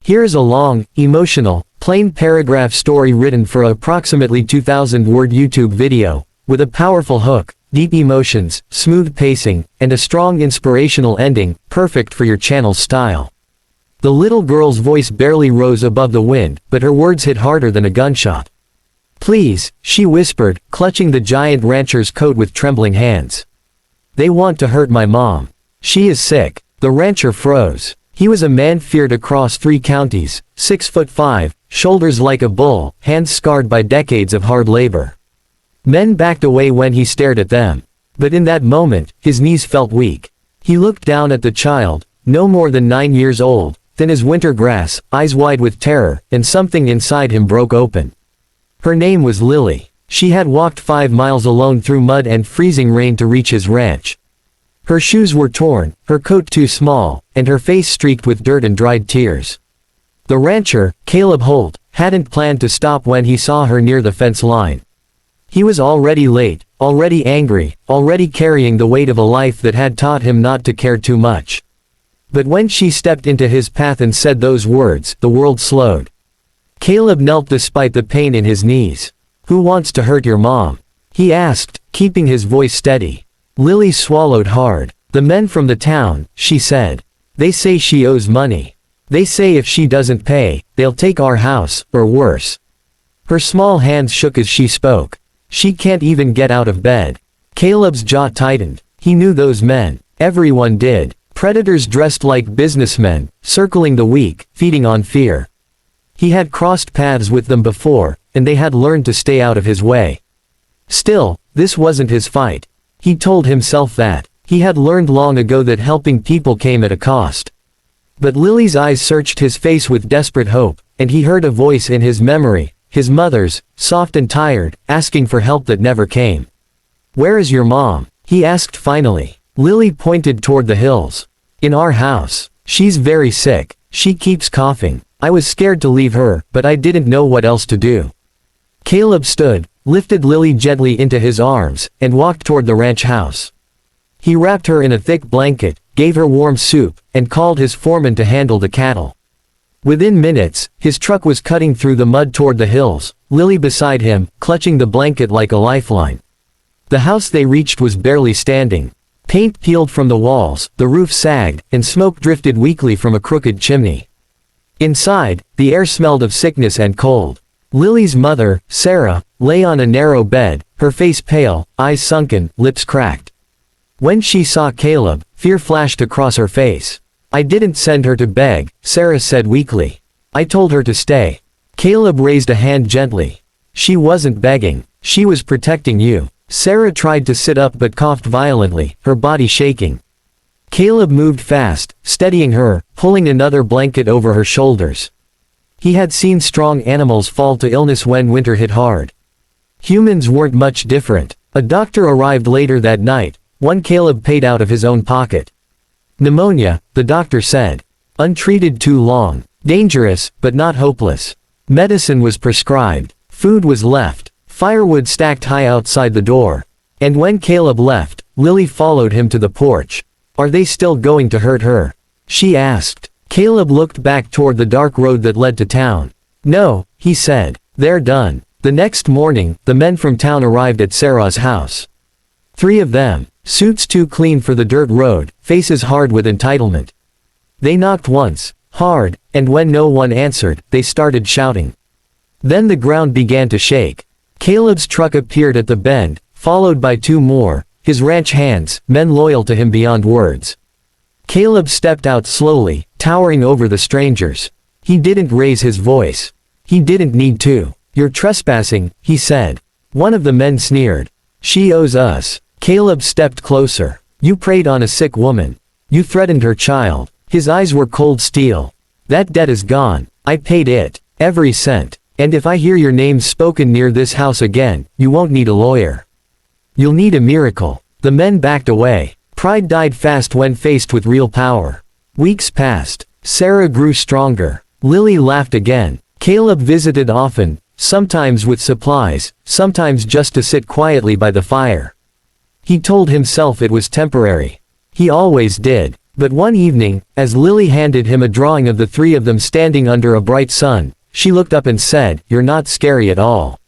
Here's a long, emotional, plain paragraph story written for approximately 2,000-word YouTube video, with a powerful hook, deep emotions, smooth pacing, and a strong inspirational ending, perfect for your channel's style. The little girl's voice barely rose above the wind, but her words hit harder than a gunshot. "Please," she whispered, clutching the giant rancher's coat with trembling hands. "They want to hurt my mom. She is sick." The rancher froze. He was a man feared across 3 counties, 6'5", shoulders like a bull, hands scarred by decades of hard labor. Men backed away when he stared at them. But in that moment, his knees felt weak. He looked down at the child, no more than 9 years old, thin as winter grass, eyes wide with terror, and something inside him broke open. Her name was Lily. She had walked 5 miles alone through mud and freezing rain to reach his ranch. Her shoes were torn, her coat too small, and her face streaked with dirt and dried tears. The rancher, Caleb Holt, hadn't planned to stop when he saw her near the fence line. He was already late, already angry, already carrying the weight of a life that had taught him not to care too much. But when she stepped into his path and said those words, the world slowed. Caleb knelt despite the pain in his knees. "Who wants to hurt your mom?" he asked, keeping his voice steady. Lily swallowed hard. "The men from the town," she said. "They say she owes money. They say if she doesn't pay, they'll take our house, or worse." Her small hands shook as she spoke. "She can't even get out of bed." Caleb's jaw tightened. He knew those men. Everyone did. Predators dressed like businessmen, circling the weak, feeding on fear. He had crossed paths with them before, and they had learned to stay out of his way. Still, this wasn't his fight. He told himself that. He had learned long ago that helping people came at a cost. But Lily's eyes searched his face with desperate hope, and he heard a voice in his memory, his mother's, soft and tired, asking for help that never came. "Where is your mom?" he asked finally. Lily pointed toward the hills. "In our house. She's very sick. She keeps coughing. I was scared to leave her, but I didn't know what else to do." Caleb stood, lifted Lily gently into his arms, and walked toward the ranch house. He wrapped her in a thick blanket, gave her warm soup, and called his foreman to handle the cattle. Within minutes, his truck was cutting through the mud toward the hills, Lily beside him, clutching the blanket like a lifeline. The house they reached was barely standing. Paint peeled from the walls, the roof sagged, and smoke drifted weakly from a crooked chimney. Inside, the air smelled of sickness and cold. Lily's mother, Sarah, lay on a narrow bed, her face pale, eyes sunken, lips cracked. When she saw Caleb, fear flashed across her face. "I didn't send her to beg," Sarah said weakly. "I told her to stay." Caleb raised a hand gently. "She wasn't begging. She was protecting you." Sarah tried to sit up but coughed violently, her body shaking. Caleb moved fast, steadying her, pulling another blanket over her shoulders. He had seen strong animals fall to illness when winter hit hard. Humans weren't much different. A doctor arrived later that night, one Caleb paid out of his own pocket. "Pneumonia," the doctor said. "Untreated too long. Dangerous, but not hopeless." Medicine was prescribed. Food was left. Firewood stacked high outside the door. And when Caleb left, Lily followed him to the porch. "Are they still going to hurt her?" she asked. Caleb looked back toward the dark road that led to town. "No," he said. "They're done." The next morning, the men from town arrived at Sarah's house. 3 of them, suits too clean for the dirt road, faces hard with entitlement. They knocked once, hard, and when no one answered, they started shouting. Then the ground began to shake. Caleb's truck appeared at the bend, followed by 2 more, his ranch hands, men loyal to him beyond words. Caleb stepped out slowly, towering over the strangers. He didn't raise his voice. He didn't need to. "You're trespassing," he said. One of the men sneered. "She owes us." Caleb stepped closer. "You preyed on a sick woman. You threatened her child." His eyes were cold steel. "That debt is gone. I paid it. Every cent. And if I hear your name spoken near this house again, you won't need a lawyer. You'll need a miracle." The men backed away. Pride died fast when faced with real power. Weeks passed. Sarah grew stronger. Lily laughed again. Caleb visited often, sometimes with supplies, sometimes just to sit quietly by the fire. He told himself it was temporary. He always did. But one evening, as Lily handed him a drawing of the three of them standing under a bright sun, she looked up and said, "You're not scary at all."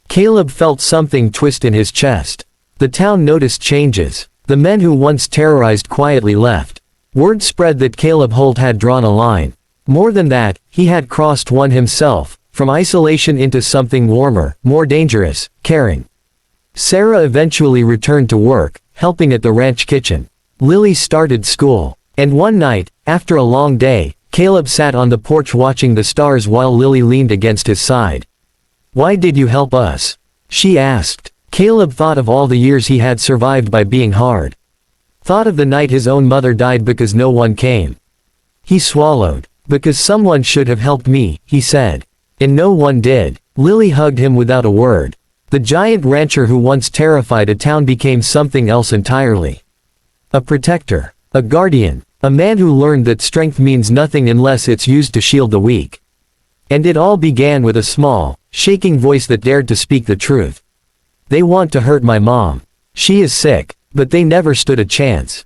Caleb felt something twist in his chest. The town noticed changes. The men who once terrorized quietly left. Word spread that Caleb Holt had drawn a line. More than that, he had crossed one himself, from isolation into something warmer, more dangerous, caring. Sarah eventually returned to work, helping at the ranch kitchen. Lily started school. And one night, after a long day, Caleb sat on the porch watching the stars while Lily leaned against his side. "Why did you help us?" she asked. Caleb thought of all the years he had survived by being hard. Thought of the night his own mother died because no one came. He swallowed. "Because someone should have helped me," he said. "And no one did." Lily hugged him without a word. The giant rancher who once terrified a town became something else entirely. A protector. A guardian. A man who learned that strength means nothing unless it's used to shield the weak. And it all began with a small, shaking voice that dared to speak the truth. "They want to hurt my mom. She is sick, but they never stood a chance."